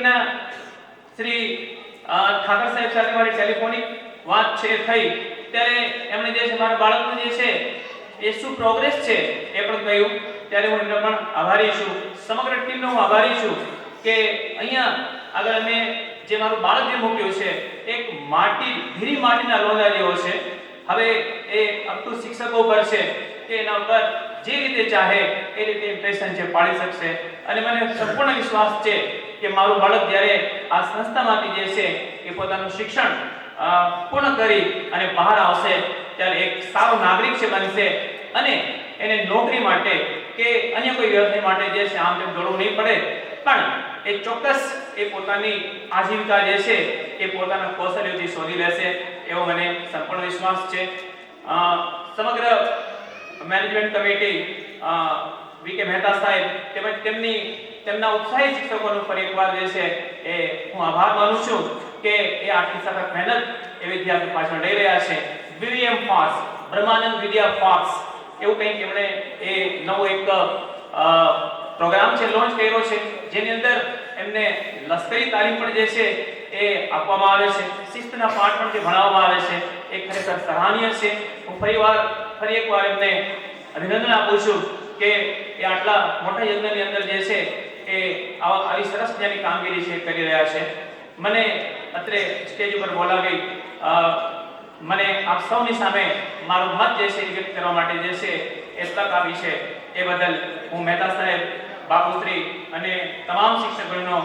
પછીના શ્રી ઠાકર સાહેબ સાથે મારી ટેલિફોનિક વાત છે થઈ ત્યારે એમણે જે છે મારા બાળકનું જે છે એ શું પ્રોગ્રેસ છે એ પણ કહ્યું ત્યારે હું એમનો પણ આભારી છું, સમગ્ર ટીમનો હું આભારી છું કે અહીંયા આગળ અમે જે મારું બાળક જે મૂક્યું છે એક ધીરી માટીના લોંદા જેવો છે. હવે એ અપ ટુ શિક્ષકો પર છે કે એના ઉપર જે રીતે ચાહે એ રીતે ઇમ્પ્રેશન છે પાડી શકશે. અને મને સંપૂર્ણ વિશ્વાસ છે કે મારું બાળક જ્યારે આ સંસ્થામાંથી જે છે એ પોતાનું શિક્ષણ પૂર્ણ કરી અને બહાર આવશે ત્યારે એક સારો નાગરિક છે બનશે અને એને નોકરી માટે કે અન્ય કોઈ વ્યવસાય માટે જે છે આમ તેમ દોડવું નહીં પડે, પણ એ ચોક્કસ એ પોતાની આજીવિકા જે છે એ પોતાના કૌશલ્યોથી શોધી લેશે એવો મને સંપૂર્ણ વિશ્વાસ છે. સમગ્ર મેનેજમેન્ટ કમિટી, વી.કે. મહેતા સાહેબ તેમજ તેમના ઉત્સાહી શિક્ષકોનું ફરી એકવાર જે છે એ હું આભાર માનું છું કે એ આટલી સખત મહેનત એ વિદ્યાર્થીઓ પાછળ લઈ રહ્યા છે. BVM ફાર્સ, બ્રહ્માનંદ વિદ્યા ફાર્સ એવું કંઈક એમણે એ નવો એક પ્રોગ્રામ છે લોન્ચ કર્યો છે જેની અંદર એમને લશ્કરી તાલીમ પણ જે છે એ આપવામાં આવે છે, શિસ્તના પાઠ પણ જે ભણાવવામાં આવે છે એ ખરેખર સરાહનીય છે. હું ફરી એકવાર એમને અભિનંદન આપું છું કે એ આટલા મોટા યજ્ઞની અંદર જે છે એ આવી સરસ મજાની કામગીરી છે કરી રહ્યા છે. મને અત્રે સ્ટેજ ઉપર બોલાવી મને આપ સૌની સામે મારો મત જે છે વ્યક્ત કરવા માટે જે છે એ તક આપી છે એ બદલ હું મહેતા સાહેબ, બાપુશ્રી અને તમામ શિક્ષકોનો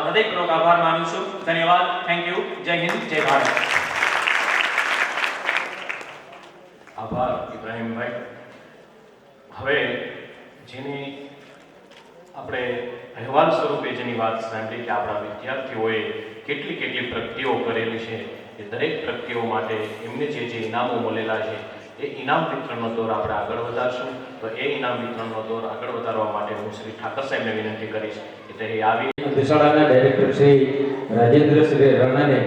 હૃદયપૂર્વક આભાર માનું છું. ધન્યવાદ. Thank you. જય હિન્દ, જય ભારત. આભાર ઇબ્રાહીમભાઈ. હવે જેની આપણે અહેવાલ સ્વરૂપે જેની વાત સાંભળી કે આપણા વિદ્યાર્થીઓએ કેટલી પ્રગતિઓ કરેલી છે એ દરેક પ્રગતિઓ માટે એમને જે ઇનામો મળેલા છે એ ઇનામ વિતરણનો દોર આપણે આગળ વધારશું. તો એ ઇનામ વિતરણનો દોર આગળ વધારવા માટે હું શ્રી ઠાકર સાહેબને વિનંતી કરીશ કે તે આવી શાળાના ડાયરેક્ટર શ્રી રાજેન્દ્ર શ્રી રાણાને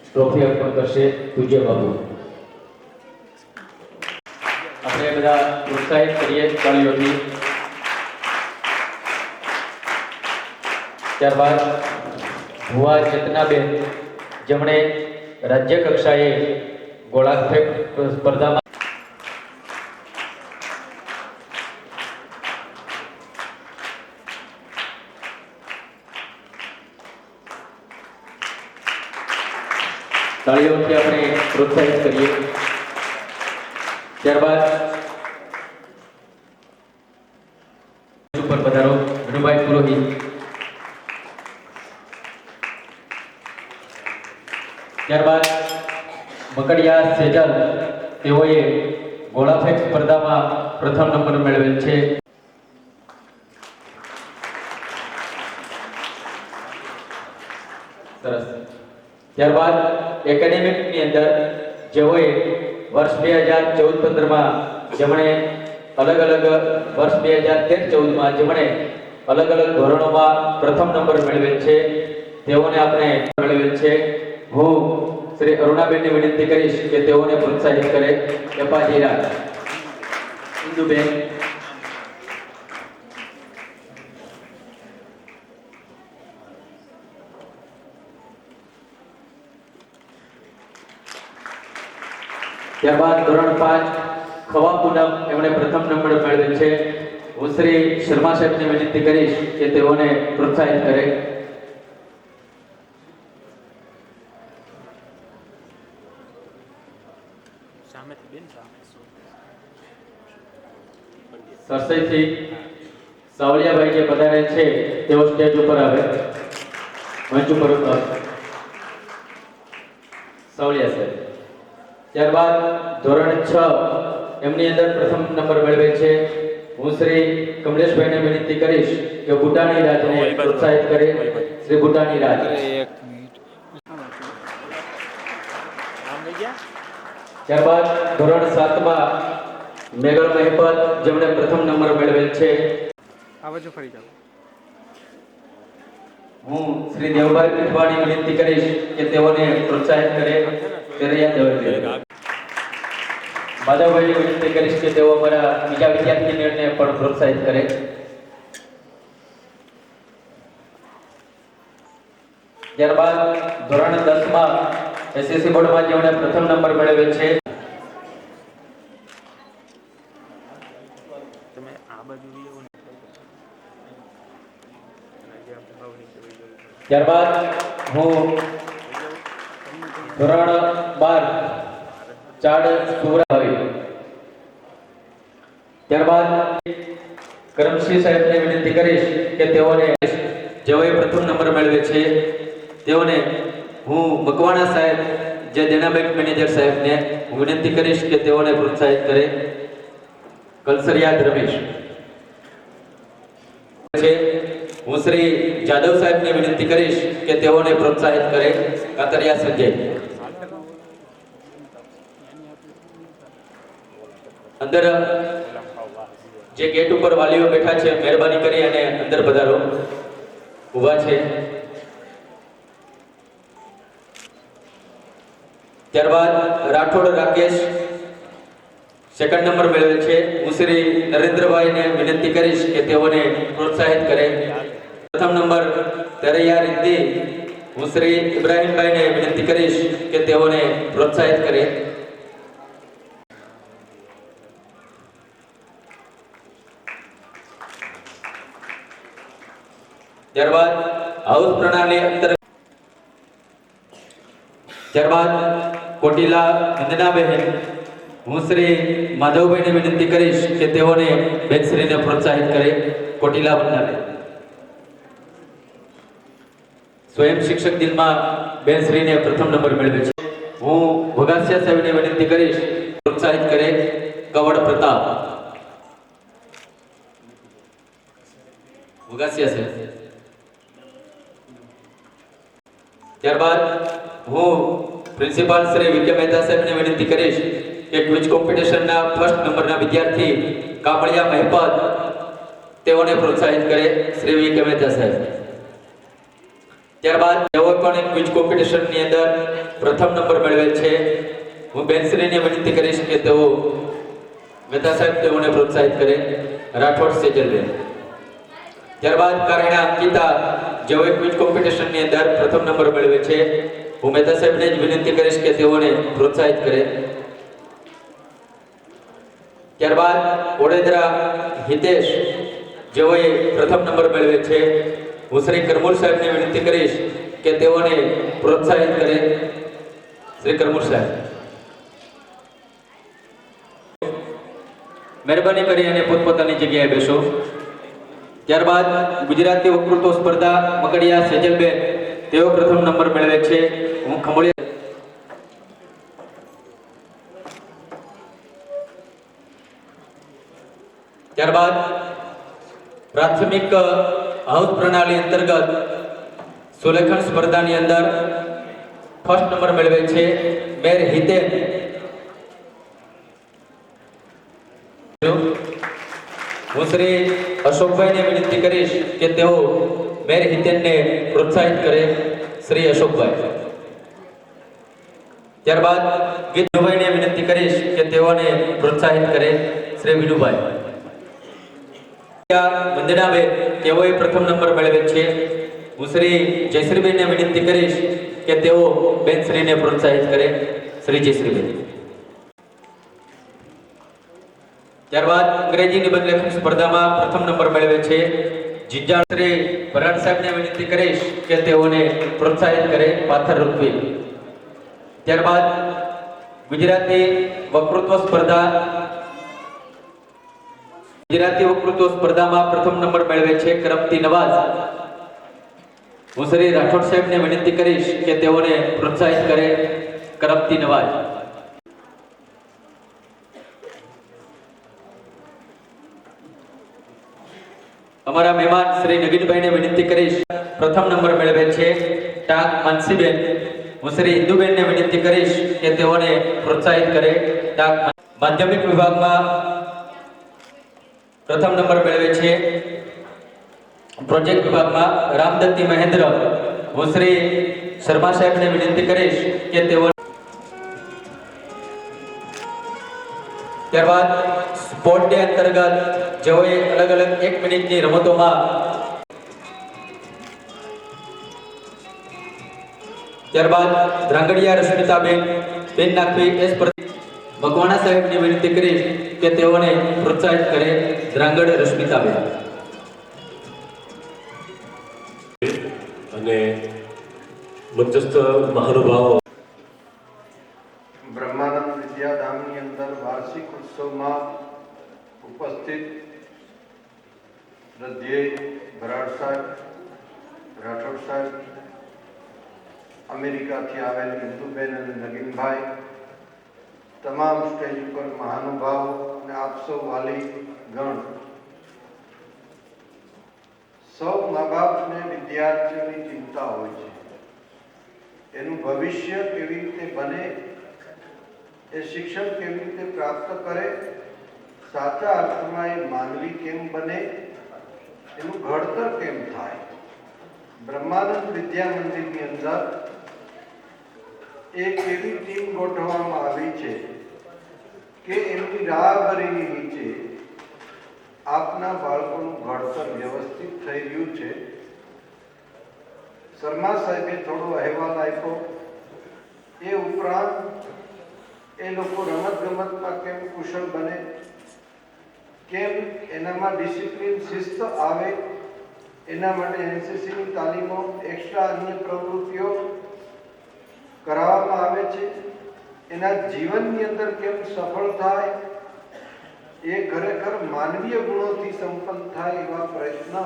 ટ્રોફી અર્પણ કરશે. પૂજ્ય બાબુ આપણે બધા પ્રોત્સાહિત કરીએ તાળીઓથી. ત્યારબાદ ભુવા ચેતનાબેન જેમણે રાજ્ય કક્ષાએ ગોળાફેંક સ્પર્ધામાં તાળીઓથી આપણે પ્રોત્સાહિત કરીએ. ત્યારબાદ ઉપર પધારો વિનુભાઈ પુરોહિત. ત્યારબાદ મકડિયા સેજલ, તેઓએ ગોળાફેંક સ્પર્ધામાં પ્રથમ નંબર મેળવેલ છે. સરસ. ત્યારબાદ એકેડેમિકની અંદર જેઓએ વર્ષ 2014-15માં જેમણે અલગ વર્ષ 2013-14માં જેમણે અલગ ધોરણોમાં પ્રથમ નંબર મેળવેલ છે તેઓને આપણે મેળવેલ છે. હું શ્રી અરુણાબેનને વિનંતી કરીશ કે તેઓને પ્રોત્સાહિત કરે. એપાજીરા ઇન્દુબેન. ત્યારબાદ ધોરણ 5 ખવા પૂનમ એમણે પ્રથમ નંબર મેળવેલ છે. હું શ્રી શર્મા સાહેબને વિનંતી કરીશ કે તેઓને પ્રોત્સાહિત કરે. સરસઈથી સાવલિયાભાઈ જે પધારે છે તેઓ સ્ટેજ ઉપર આવે. મંચ ઉપર સાવલિયા સાહેબ. ત્યારબાદ ધોરણ 6 એમની અંદર પ્રથમ નંબર મેળવેલ છે. હું શ્રી કમલેશભાઈને વિનંતી કરીશ કે બુટાણી રાજને પ્રોત્સાહિત કરે. શ્રી બુટાણી રાજ. ત્યારબાદ ધોરણ 7માં મેઘલ મહેપત જેમણે પ્રથમ નંબર મેળવેલ છે. હું શ્રી દેવભાઈ પીઠવાણી વિનંતી કરીશ કે તેઓને પ્રોત્સાહિત કરે. માધવભાઈને વિનંતી કરીશ કે તેઓ અમારા બીજા વિદ્યાર્થીને પણ પ્રોત્સાહિત કરે. ત્યારબાદ ધોરણ 10 માં એસએસસી બોર્ડમાં જેમણે પ્રથમ નંબર મેળવેલ છે ત્યારબાદ હું ધોરણ 12 ચાડ સુરાવી ત્યારબાદ કરમસિંહ સાહેબને વિનંતી કરીશ કે તેઓને જેઓએ પ્રથમ નંબર મેળવે છે તેઓને હું મકવાણા સાહેબ જે દેના બેંક મેનેજર સાહેબને હું વિનંતી કરીશ કે તેઓને પ્રોત્સાહિત કરે. કલસરિયાદ રમેશ છે. હું શ્રી જાદવ સાહેબને વિનંતી કરીશ કે તેઓને પ્રોત્સાહિત કરે. કાતરિયા સંજય. અંદર જે ગેટ ઉપર વાલીઓ બેઠા છે મહેરબાની કરી અને અંદર પધારો. ઊભા છે. ત્યારબાદ રાઠોડ રાકેશ સેકન્ડ નંબર મેળવેલ છે. હું શ્રી નરેન્દ્રભાઈને વિનંતી કરીશ કે તેઓને પ્રોત્સાહિત કરે. પ્રથમ નંબર તરૈયા રિદ્ધિ હું શ્રી ઇબ્રાહીમભાઈને વિનંતી કરીશ કે તેઓને પ્રોત્સાહિત કરે. ત્યારબાદ હાઉસ પ્રણાલી અંતર્ગત ત્યારબાદ કોટીલા વંદનાબહેન હું શ્રી માધવભાઈને વિનંતી કરીશ કે તેઓને બેનશ્રીને પ્રોત્સાહિત કરે. કોટીલા વંદનાબહેન. સ્વયં શિક્ષક દિનમાં બેનશ્રીને પ્રથમ નંબર મેળવે છે. હું વગાસિયા સાહેબને વિનંતી કરીશ પ્રોત્સાહિત કરે. કવડ પ્રતાપ. વગાસિયા સાહેબ. ત્યારબાદ હું પ્રિન્સિપાલ શ્રી વિકે મહેતા સાહેબને વિનંતી કરીશ કે ક્વિઝ કોમ્પિટિશનના ફર્સ્ટ નંબરના વિદ્યાર્થી કાપડિયા મહેપત તેઓને પ્રોત્સાહિત કરે. શ્રી વિકે મહેતા સાહેબ. ત્યારબાદ તેઓ પણ ક્વિઝ કોમ્પિટિશનની અંદર પ્રથમ નંબર મેળવેલ છે. હું બેનશ્રીને વિનંતી કરીશ કે તેઓ મહેતા સાહેબ તેઓને પ્રોત્સાહિત કરે. રાઠોડ સેજલબેન. ત્યારબાદ કારણા અંકિતા જેઓએ ક્વિઝ કોમ્પિટિશનની અંદર પ્રથમ નંબર મેળવે છે. હું મહેતા સાહેબને જ વિનંતી કરીશ કે તેઓને પ્રોત્સાહિત કરે. ત્યારબાદ ઓડેદરા હિતેશ જેઓએ પ્રથમ નંબર મેળવે છે. હું શ્રી કરમુલ સાહેબને વિનંતી કરીશ કે તેઓને પ્રોત્સાહિત કરે. શ્રી કરમુલ સાહેબ. મહેરબાની કરી અને પોતપોતાની જગ્યાએ બેસો. ત્યારબાદ ગુજરાતી વક્તૃત્વ સ્પર્ધા મકડિયા સેજલબેન તેઓ પ્રથમ નંબર મેળવે છે. હું ખમોળિયા. ત્યારબાદ પ્રાથમિક હાઉસ પ્રણાલી અંતર્ગત સુલેખન સ્પર્ધાની અંદર ફર્સ્ટ નંબર મેળવે છે મેર હિતેન. હું શ્રી અશોકભાઈને વિનંતી કરીશ કે તેઓ મેર હિતેનને પ્રોત્સાહિત કરે. શ્રી અશોકભાઈ. ત્યારબાદ વિનુભાઈને વિનંતી કરીશ કે તેઓને પ્રોત્સાહિત કરે. શ્રી વિનુભાઈ. વંદનાબેન તેઓએ પ્રથમ નંબર મેળવે છે. હું શ્રી જયશ્રીબેનને વિનંતી કરીશ કે તેઓ બેનશ્રીને પ્રોત્સાહિત કરે. શ્રી જયશ્રીબેન. ત્યારબાદ અંગ્રેજી નિબંધ લેખન સ્પર્ધામાં પ્રથમ નંબર મેળવે છે જીજાણ શ્રી ભરાડ સાહેબને વિનંતી કરીશ કે તેઓને પ્રોત્સાહિત કરે. પાથર રૂપવી. ત્યારબાદ ગુજરાતી વક્તૃત્વ સ્પર્ધામાં પ્રથમ નંબર મેળવે છે કરમતી નવાઝ. હું શ્રી રાઠોડ સાહેબને વિનંતી કરીશ કે તેઓને પ્રોત્સાહિત કરે. કરમતી નવાઝ. અમારા મહેમાન શ્રી નગીનભાઈને વિનંતી કરીશ પ્રથમ નંબર મેળવે છે ટાંક માનસીબેન. હું શ્રી ઇન્દુબેનને વિનંતી કરીશ કે તેઓને પ્રોત્સાહિત કરે. ટાંક માધ્યમિક વિભાગમાં પ્રથમ નંબર મેળવે છે. પ્રોજેક્ટ વિભાગમાં રામદત્તી મહેન્દ્ર. હું શ્રી શર્મા સાહેબને વિનંતી કરીશ કે તેઓ. ત્યારબાદ સ્પોર્ટ ડે અંતર્ગત જેઓએ અલગ અલગ 1 મિનિટની રમતોમાં ત્યારબાદ ધ્રાંગડિયા રશ્મિતાબેન પેન નાખવી એ મકવાણા સાહેબની વિનંતી કરીશ કે તેઓને પ્રોત્સાહિત કરે. ધ્રાંગડ રશ્મિતાબેન. અને મંચસ્થ મહાનુભાવો બ્રહ્માનંદ વિદ્યાધામની અંદર વાર્ષિક ઉત્સવમાં ઉપસ્થિત શ્રદ્ધેય ભરાડ સાહેબ, રાઠોડ સાહેબ, અમેરિકાથી આવેલ ઇન્દુબેન અને નગીનભાઈ, તમામ સ્ટેજ ઉપર મહાનુભાવો અને આપ સૌ વાલી ગણ, સૌ મા બાપને વિદ્યાર્થીઓની ચિંતા હોય છે. એનું ભવિષ્ય કેવી રીતે બને, એ શિક્ષણ કેવી રીતે પ્રાપ્ત કરે, સાચા અર્થમાં એ માનવી કેમ બને, એનું ઘડતર કેમ થાય. બ્રહ્માનંદ વિદ્યા મંદિરની અંદર એક એવી ટીમ ગોઠવવામાં આવી છે કે એમની રાહબરીની નીચે આપના બાળકોનું ઘડતર વ્યવસ્થિત થઈ રહ્યું છે. શર્મા સાહેબે થોડો અહેવાલ આપ્યો. એ ઉપરાંત એ લોકો રમત ગમતમાં કેમ કુશળ બને, કેમ એનામાં ડિસિપ્લિન શિસ્ત આવે, એના માટે એનસીસીની તાલીમો, એક્સ્ટ્રા અન્ય પ્રવૃત્તિઓ કરાવવામાં આવે છે. એના જીવનની અંદર કેમ સફળ થાય, એ ખરેખર માનવીય ગુણોથી સંપન્ન થાય એવા પ્રયત્ન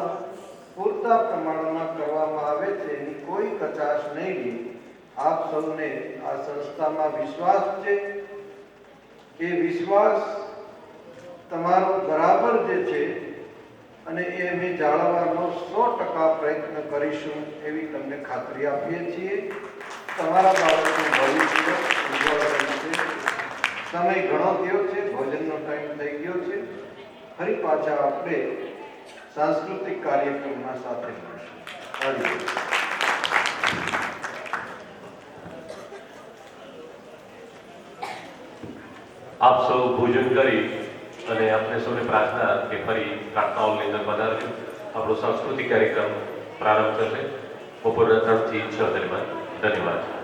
પૂરતા પ્રમાણમાં કરવામાં આવે છે. એની કોઈ કચાશ નહીં રહી. આપ સૌને આ સંસ્થામાં વિશ્વાસ છે. એ વિશ્વાસ તમારો બરાબર જે છે અને એ અમે જાળવવાનો 100% પ્રયત્ન કરીશું એવી તમને ખાતરી આપીએ છીએ. તમારા બાળકોનું ભવિષ્ય ઉજ્જવળ બનશે. સમય ઘણો થયો છે, ભોજનનો ટાઈમ થઈ ગયો છે. ફરી પાછા આપણે સાંસ્કૃતિક કાર્યક્રમના સાથે મળશું. આપ સૌ ભોજન કરી અને આપણે સૌને પ્રાર્થના કે ફરી પ્રાર્થનાઓની અંદર પધારજો. આપણો સાંસ્કૃતિક કાર્યક્રમ પ્રારંભ થશે બપોરના 3 થી 6 દરમિયાન. ધન્યવાદ.